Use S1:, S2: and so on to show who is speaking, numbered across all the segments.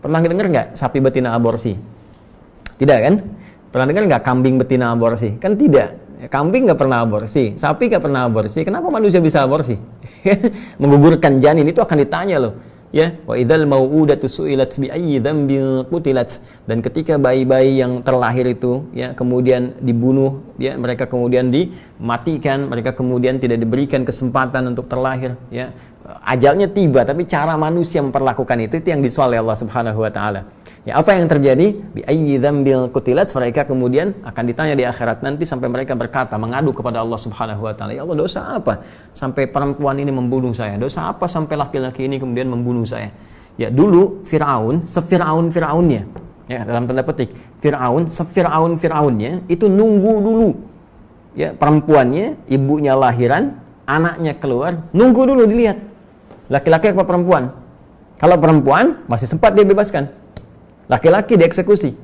S1: Pernah dengar nggak sapi betina aborsi? Tidak kan? Pernah dengar nggak kambing betina aborsi? Kan tidak. Kambing nggak pernah aborsi, sapi nggak pernah aborsi. Kenapa manusia bisa aborsi? Menggugurkan janin itu akan ditanya loh. Ya, wa idzal mau'udatu su'ilat bi ayyi dzambin qutilat. Dan ketika bayi-bayi yang terlahir itu ya kemudian dibunuh, ya mereka kemudian dimatikan, mereka kemudian tidak diberikan kesempatan untuk terlahir, ya. Ajalnya tiba, tapi cara manusia memperlakukan itu yang disoal oleh Allah Subhanahu wa taala. Ya, apa yang terjadi? Bi ayyi dzambil qutilat, mereka kemudian akan ditanya di akhirat nanti sampai mereka berkata, mengadu kepada Allah Subhanahu wa taala, "Ya Allah, dosa apa sampai perempuan ini membunuh saya? Dosa apa sampai laki-laki ini kemudian membunuh saya?" Ya, dulu Firaun, sefiraun-firaunnya, ya dalam tanda petik, Firaun, sefiraun-firaunnya itu nunggu dulu. Ya, perempuannya, ibunya lahiran, anaknya keluar, nunggu dulu dilihat. Laki-laki apa perempuan? Kalau perempuan masih sempat dia bebaskan. Laki-laki dieksekusi.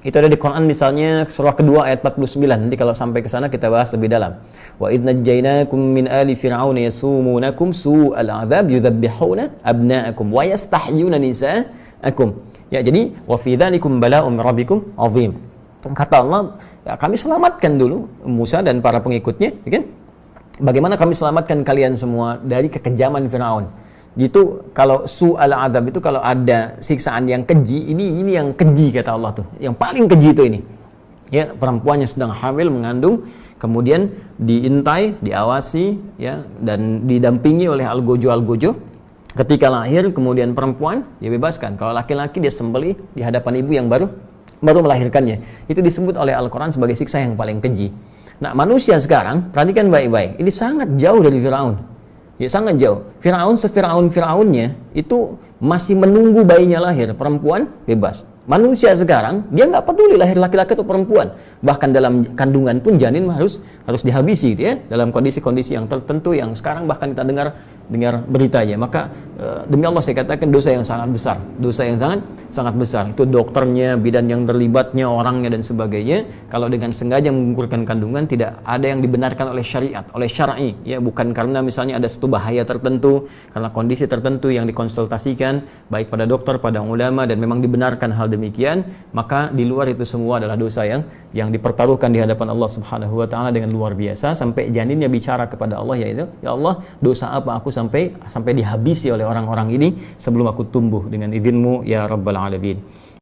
S1: Itu ada di Quran misalnya surah kedua ayat 49. Nanti kalau sampai ke sana kita bahas lebih dalam. Wa idz najjaynakum min ali fir'auna yasumunakum su'al 'adzab yudzabbihuna abna'akum wa yastahyuna nisa'akum. Ya, jadi wa fi dzalikum bala'un min rabbikum 'azim. Kata Allah, ya, kami selamatkan dulu Musa dan para pengikutnya, ya kan? Bagaimana kami selamatkan kalian semua dari kekejaman Firaun. Gitu, kalau su'al azab itu kalau ada siksaan yang keji, ini yang keji kata Allah tuh. Yang paling keji itu ini. Ya, perempuannya sedang hamil mengandung, kemudian diintai, diawasi, ya, dan didampingi oleh algojo. Ketika lahir kemudian perempuan dia bebaskan. Kalau laki-laki dia sembelih di hadapan ibu yang baru melahirkannya. Itu disebut oleh Al-Qur'an sebagai siksa yang paling keji. Nah, manusia sekarang perhatikan baik-baik. Ini sangat jauh dari Firaun. Ya, sangat jauh. Firaun sefiraun-firaunnya itu masih menunggu bayinya lahir, perempuan bebas. Manusia sekarang dia nggak peduli lahir laki-laki atau perempuan. Bahkan dalam kandungan pun janin harus dihabisi, ya, dalam kondisi-kondisi yang tertentu yang sekarang bahkan kita dengar beritanya. Maka demi Allah saya katakan dosa yang sangat besar, dosa yang sangat besar. Itu dokternya, bidan yang terlibatnya, orangnya dan sebagainya. Kalau dengan sengaja menggugurkan kandungan tidak ada yang dibenarkan oleh syariat, oleh syar'i, ya, bukan karena misalnya ada satu bahaya tertentu, karena kondisi tertentu yang dikonsultasikan baik pada dokter, pada ulama dan memang dibenarkan hal demikian, maka di luar itu semua adalah dosa yang dipertaruhkan di hadapan Allah Subhanahu wa taala dengan luar biasa sampai janinnya bicara kepada Allah, yaitu, "Ya Allah, dosa apa aku sampai dihabisi oleh orang-orang ini sebelum aku tumbuh dengan izin-Mu ya Rabbal Alamin."